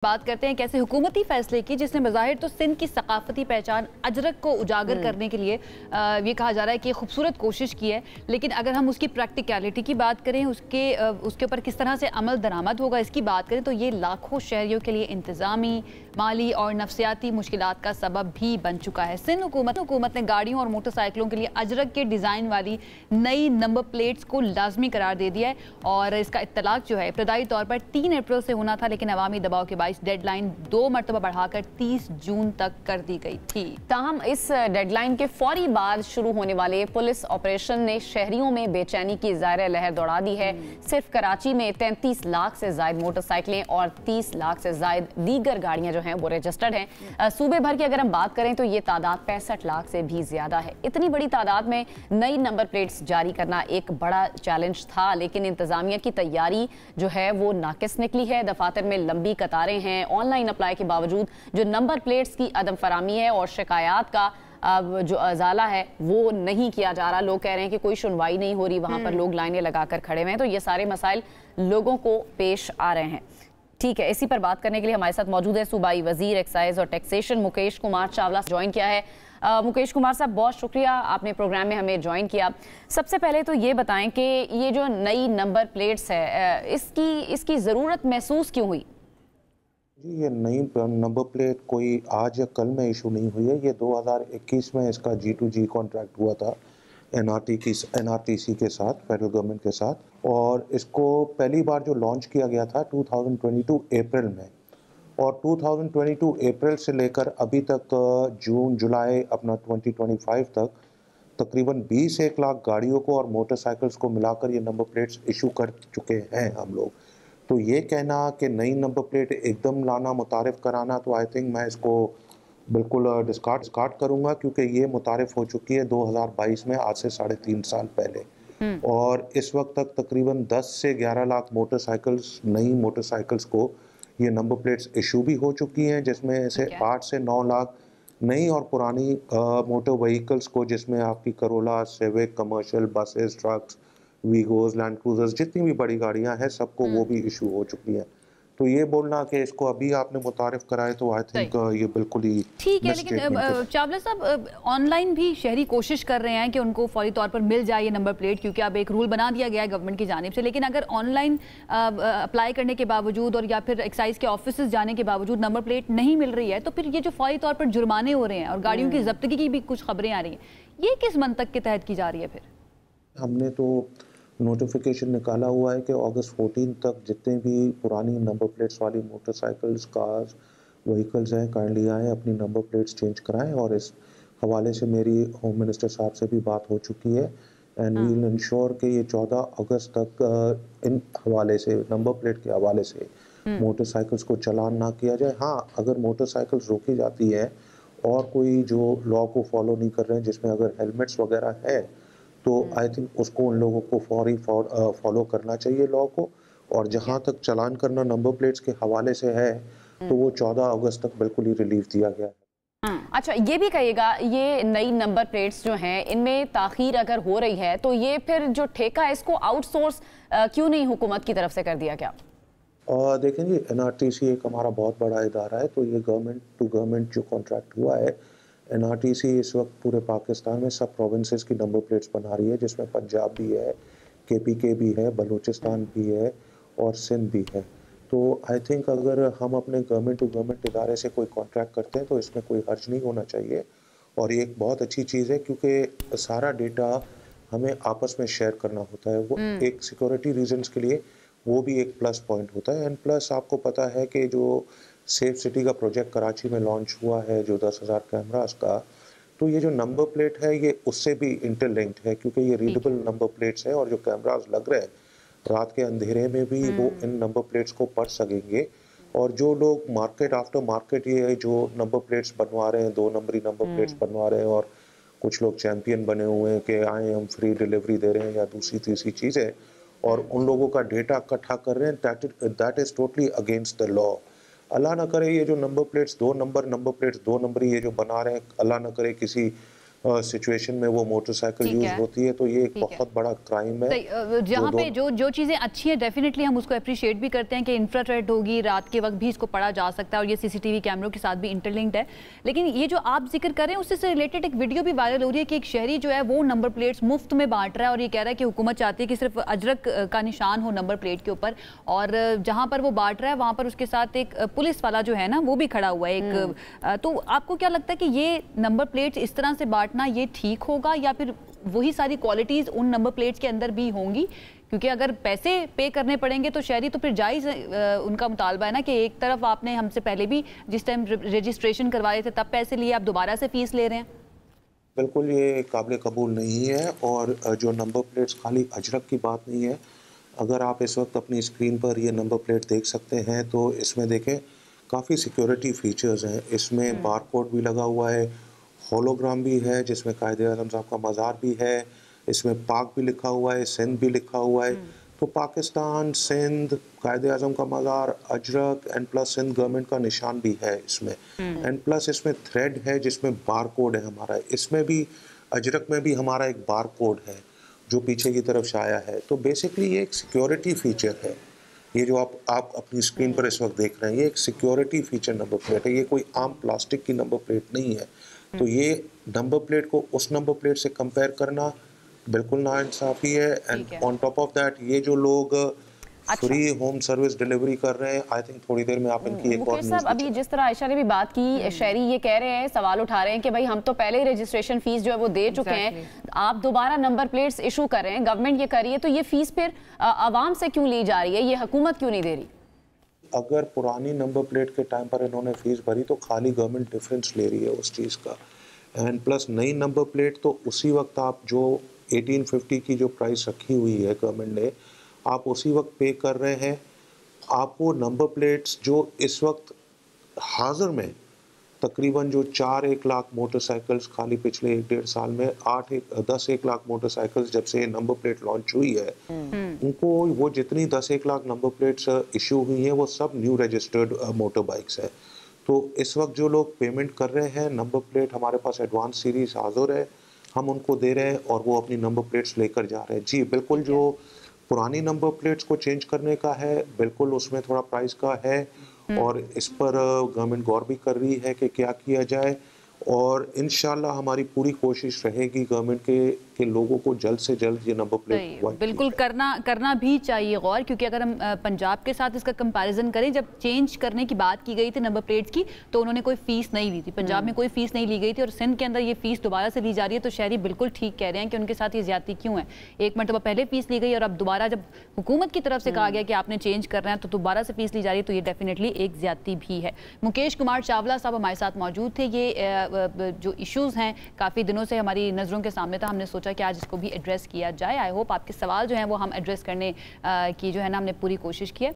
बात करते हैं कैसे हुकूमती फैसले की जिसने बज़ाहिर तो सिंध की सकाफती पहचान अजरक को उजागर करने के लिए ये कहा जा रहा है कि खूबसूरत कोशिश की है, लेकिन अगर हम उसकी प्रैक्टिकलिटी की बात करें, उसके ऊपर किस तरह से अमल दरामद होगा इसकी बात करें तो ये लाखों शहरियों के लिए इंतज़ामी, माली और नफसियाती मुश्किलात का सबब भी बन चुका है। सिंध हुकूमत ने गाड़ियों और मोटरसाइकिलों के लिए अजरक के डिज़ाइन वाली नई नंबर प्लेट्स को लाजमी करार दे दिया है और इसका इत्तलाक जो है इब्तदाई तौर पर 3 अप्रैल से होना था, लेकिन अवामी दबाव के इस डेडलाइन 2 मरतबा बढ़ाकर 30 जून तक कर दी गई थी। ताहम इस डेडलाइन के फौरी बाद शुरू होने वाले पुलिस ऑपरेशन ने शहरियों में बेचैनी की ज़ाहिर लहर दौड़ा दी है। सिर्फ कराची में 33 लाख से ज्यादा मोटरसाइकिलें और 30 लाख से ज्यादा दीगर गाड़ियां जो हैं वो रजिस्टर्ड हैं। सूबे भर की अगर हम बात करें तो ये तादाद 65 लाख से भी ज्यादा है। इतनी बड़ी तादाद में नई नंबर प्लेट्स जारी करना एक बड़ा चैलेंज था, लेकिन इंतजामिया की तैयारी जो है वो नाकिस निकली है। दफातर में लंबी कतारें हैं। ऑनलाइन अप्लाई के बावजूद जो नंबर प्लेट्स की अदम फरामी है और शिकायत का जो अजाला है वो नहीं किया जा रहा। लोग कह रहे हैं कि कोई सुनवाई नहीं हो रही, वहां पर लोग लाइनें लगाकर खड़े हुए हैं। तो ये सारे मसाइल लोगों को पेश आ रहे हैं। ठीक है, इसी पर बात करने के लिए हमारे साथ मौजूद है सूबाई वजीर एक्साइज और टैक्सेशन मुकेश कुमार चावला ज्वाइन किया है। मुकेश कुमार साहब, बहुत शुक्रिया आपने प्रोग्राम में हमें ज्वाइन किया। सबसे पहले तो ये बताएं कि ये जो नई नंबर प्लेट्स है इसकी ज़रूरत महसूस क्यों हुई? जी, ये नई नंबर प्लेट कोई आज या कल में इशू नहीं हुई है। ये 2021 में इसका G2G कॉन्ट्रैक्ट हुआ था NRTC के साथ, फेडरल गवर्नमेंट के साथ, और इसको पहली बार जो लॉन्च किया गया था 2022 अप्रैल में, और 2022 अप्रैल से लेकर अभी तक जून जुलाई अपना 2025 तक तकरीबन 20 लाख गाड़ियों को और मोटरसाइकिल्स को मिलाकर ये नंबर प्लेट्स इशू कर चुके हैं हम लोग। तो ये कहना कि नई नंबर प्लेट एकदम लाना, मुतारिफ कराना, तो आई थिंक मैं इसको बिल्कुल डिस्कार्ड करूंगा, क्योंकि ये मुतारिफ हो चुकी है 2022 में, आज से 3.5 साल पहले। और इस वक्त तक तकरीबन 10 से 11 लाख मोटरसाइकिल्स, नई मोटरसाइकिल्स को ये नंबर प्लेट्स इशू भी हो चुकी हैं, जिसमें से 8 से 9 लाख नई और पुरानी मोटर व्हीकल्स को, जिसमें आपकी Corolla, Civic, commercial buses, trucks, Vigos, Land Cruisers, जितनी भी बड़ी गाड़ियां हैं सबको वो भी इशू हो चुकी हैं। तो ये बोलना कि इसको अभी आपने मुतारिफ कराए तो आई थिंक ये बिल्कुल ही ठीक है। लेकिन चावला साहब, ऑनलाइन भी शहरी कोशिश कर रहे हैं कि उनको फौरी तौर पर मिल जाए ये नंबर प्लेट, क्योंकि अब एक रूल बना दिया गया है गवर्नमेंट की जानिब से। लेकिन अगर ऑनलाइन अप्लाई करने के बावजूद और या फिर एक्साइज के ऑफिस जाने के बावजूद नंबर प्लेट नहीं मिल रही है, तो फिर ये जो फौरी तौर पर जुर्माने हो रहे हैं और गाड़ियों की जब्तगी की भी कुछ खबरें आ रही हैं, ये किस मंतक के तहत की जा रही है? फिर हमने तो नोटिफिकेशन निकाला हुआ है कि अगस्त 14 तक जितने भी पुरानी नंबर प्लेट्स वाली मोटरसाइकिल्स, कार्स, व्हीकल्स हैं, काइंडली आएँ, अपनी नंबर प्लेट्स चेंज कराएं। और इस हवाले से मेरी होम मिनिस्टर साहब से भी बात हो चुकी है, एंड वी विल इंश्योर कि ये 14 अगस्त तक इन हवाले से, नंबर प्लेट के हवाले से मोटरसाइकिल्स को चालान ना किया जाए। हाँ, अगर मोटरसाइकिल्स रोकी जाती है और कोई जो लॉ को फॉलो नहीं कर रहे हैं, जिसमें अगर हेलमेट्स वगैरह है, तो आई थिंक उसको उन लोगों को फौरी फॉलो करना चाहिए लॉ को। और जहां तक चालान करना नंबर प्लेट्स के हवाले से है, तो वो 14 अगस्त तक बिल्कुल ही रिलीफ दिया गया है। अच्छा, ये भी कहिएगा, ये नई नंबर प्लेट्स जो हैं इनमें ताखीर अगर हो रही है तो ये फिर जो ठेका है इसको आउटसोर्स क्यों नहीं हुकूमत की तरफ से कर दिया गया? देखें जी, NRTC एक हमारा बहुत बड़ा इदारा है, तो ये गवर्नमेंट टू गवर्नमेंट जो कॉन्ट्रैक्ट हुआ है, NRTC इस वक्त पूरे पाकिस्तान में सब प्रोविंसेस की नंबर प्लेट्स बना रही है, जिसमें पंजाब भी है, KPK भी है, बलूचिस्तान भी है और सिंध भी है। तो आई थिंक अगर हम अपने गवर्नमेंट टू गवर्नमेंट इदारे से कोई कॉन्ट्रैक्ट करते हैं तो इसमें कोई हर्ज नहीं होना चाहिए, और ये एक बहुत अच्छी चीज़ है, क्योंकि सारा डेटा हमें आपस में शेयर करना होता है। वो एक सिक्योरिटी रीजंस के लिए वो भी एक प्लस पॉइंट होता है। एंड प्लस आपको पता है कि जो सेफ सिटी का प्रोजेक्ट कराची में लॉन्च हुआ है, जो 10,000 कैमरास का, तो ये जो नंबर प्लेट है ये उससे भी इंटरलिंक्ड है, क्योंकि ये रीडेबल नंबर प्लेट्स है, और जो कैमरास लग रहे हैं रात के अंधेरे में भी वो इन नंबर प्लेट्स को पढ़ सकेंगे। और जो लोग मार्केट आफ्टर मार्केट ये जो नंबर प्लेट्स बनवा रहे हैं, 2 नंबरी नंबर प्लेट्स बनवा रहे हैं, और कुछ लोग चैंपियन बने हुए हैं कि आए हम फ्री डिलीवरी दे रहे हैं या दूसरी तीसरी चीज़ें, और उन लोगों का डेटा इकट्ठा कर रहे हैं, that is totally against the law. अल्लाह ना करे ये जो नंबर प्लेट्स 2 नंबरी ये जो बना रहे हैं, अल्लाह ना करे किसी सिचुएशन में वो मोटरसाइकिल यूज होती है, तो ये एक बहुत बड़ा क्राइम है। जहाँ पे जो चीज़ें अच्छी हैं डेफिनेटली हम उसको अप्रिशिएट भी करते हैं कि इंफ्रारेड होगी, रात के वक्त भी इसको पढ़ा जा सकता है और ये सीसीटीवी कैमरों के साथ भी इंटरलिंक्ड है। लेकिन ये जो आप जिक्र कर रहे हैं उससे रिलेटेड एक वीडियो भी वायरल हो रही है कि एक शहरी जो है वो नंबर प्लेट्स मुफ्त में बांट रहा है और ये कह रहा है कि हुकूमत चाहती है कि सिर्फ अजरक का निशान हो नंबर प्लेट के ऊपर, और जहाँ पर वो बांट रहा है वहाँ पर उसके साथ एक पुलिस वाला जो है ना वो भी खड़ा हुआ है एक। तो आपको क्या लगता है कि ये नंबर प्लेट्स इस तरह से बांटना ये ठीक होगा या फिर वही सारी क्वालिटीज उन नंबर प्लेट्स के अंदर भी होंगी? क्योंकि अगर पैसे पे करने पड़ेंगे तो शहरी तो फिर जायज़ उनका मुतालबा है ना कि एक तरफ आपने हमसे पहले भी जिस टाइम रजिस्ट्रेशन करवाए थे तब पैसे लिए, आप दोबारा से फीस ले रहे हैं। बिल्कुल ये काबिल कबूल नहीं है। और जो नंबर प्लेट्स खाली अजरक की बात नहीं है, अगर आप इस वक्त अपनी स्क्रीन पर ये नंबर प्लेट देख सकते हैं तो इसमें देखें काफ़ी सिक्योरिटी फीचर्स हैं। इसमें बारकोड भी लगा हुआ है, होलोग्राम भी है जिसमें कायद-ए-आज़म साहब का मज़ार भी है, इसमें पाक भी लिखा हुआ है, सिंध भी लिखा हुआ है। तो पाकिस्तान, सिंध, कायद-ए-आज़म का मज़ार, ajrak and plus Sindh government का निशान भी है इसमें, एंड प्लस इसमें थ्रेड है जिसमें बारकोड है हमारा। इसमें भी अजरक में भी हमारा एक बारकोड है जो पीछे की तरफ छाया है। तो बेसिकली ये एक सिक्योरिटी फीचर है। ये जो आप अपनी स्क्रीन पर इस वक्त देख रहे हैं ये एक सिक्योरिटी फीचर नंबर प्लेट है, ये कोई आम प्लास्टिक की नंबर प्लेट नहीं है। तो ये नंबर प्लेट को उस नंबर प्लेट से कंपेयर करना बिल्कुल नाइंसाफी है। And on top of that ये जो लोग फ्री होम सर्विस डिलीवरी कर रहे हैं, आई थिंक थोड़ी देर में आप इनकी एक और न्यूज़ अभी जिस तरह आयशा ने भी बात की, शहरी ये कह रहे हैं, सवाल उठा रहे हैं कि भाई हम तो पहले ही रजिस्ट्रेशन फीस जो है वो दे चुके हैं, आप दोबारा नंबर प्लेट्स इशू कर रहे हैं, गवर्नमेंट ये कर रही है, तो ये फीस फिर आवाम से क्यों ली जा रही है, ये हुकूमत क्यों नहीं दे रही? अगर पुरानी नंबर प्लेट के टाइम पर इन्होंने फीस भरी तो खाली गवर्नमेंट डिफरेंस ले रही है उस चीज़ का। एंड प्लस नई नंबर प्लेट तो उसी वक्त आप जो 1850 की जो प्राइस रखी हुई है गवर्नमेंट ने, आप उसी वक्त पे कर रहे हैं। आपको नंबर प्लेट्स जो इस वक्त हाजिर में तकरीबन जो 4-1 लाख मोटरसाइकिल्स खाली पिछले 1-1.5 साल में 10-1 लाख मोटरसाइकिल्स जब से नंबर प्लेट लॉन्च हुई है, उनको वो जितनी 10-1 लाख नंबर प्लेट्स इशू हुई हैं वो सब न्यू रजिस्टर्ड मोटर बाइक्स है। तो इस वक्त जो लोग पेमेंट कर रहे हैं, नंबर प्लेट हमारे पास एडवांस सीरीज हाजिर है, हम उनको दे रहे हैं और वो अपनी नंबर प्लेट्स लेकर जा रहे हैं। जी बिल्कुल, जो पुरानी नंबर प्लेट्स को चेंज करने का है बिल्कुल उसमें थोड़ा प्राइस का है और इस पर गवर्नमेंट गौर भी कर रही है कि क्या किया जाए। और इंशाल्लाह हमारी पूरी कोशिश रहेगी गवर्नमेंट के लोगों को जल्द से जल्द ये नंबर प्लेट बिल्कुल करना भी चाहिए गौर, क्योंकि अगर हम पंजाब के साथ इसका कंपैरिजन करें, जब चेंज करने की बात की गई थी नंबर प्लेट्स की तो उन्होंने कोई फीस नहीं ली थी, पंजाब में कोई फीस नहीं ली गई थी और सिंध के अंदर ये फीस दोबारा से ली जा रही है। तो शहरी बिल्कुल ठीक कह रहे हैं कि उनके साथ ये ज्यादती क्यों है। एक मरतबा पहले फीस ली गई और अब दोबारा जब हुकूमत की तरफ से कहा गया कि आपने चेंज करना है तो दोबारा से फीस ली जा रही है, तो ये डेफिनेटली एक ज्यादती भी है। मुकेश कुमार चावला साहब हमारे साथ मौजूद थे। ये जो इश्यूज हैं काफ़ी दिनों से हमारी नज़रों के सामने था, हमने सोचा कि आज इसको भी एड्रेस किया जाए। आई होप आपके सवाल जो हैं वो हम एड्रेस करने की जो है ना हमने पूरी कोशिश की है।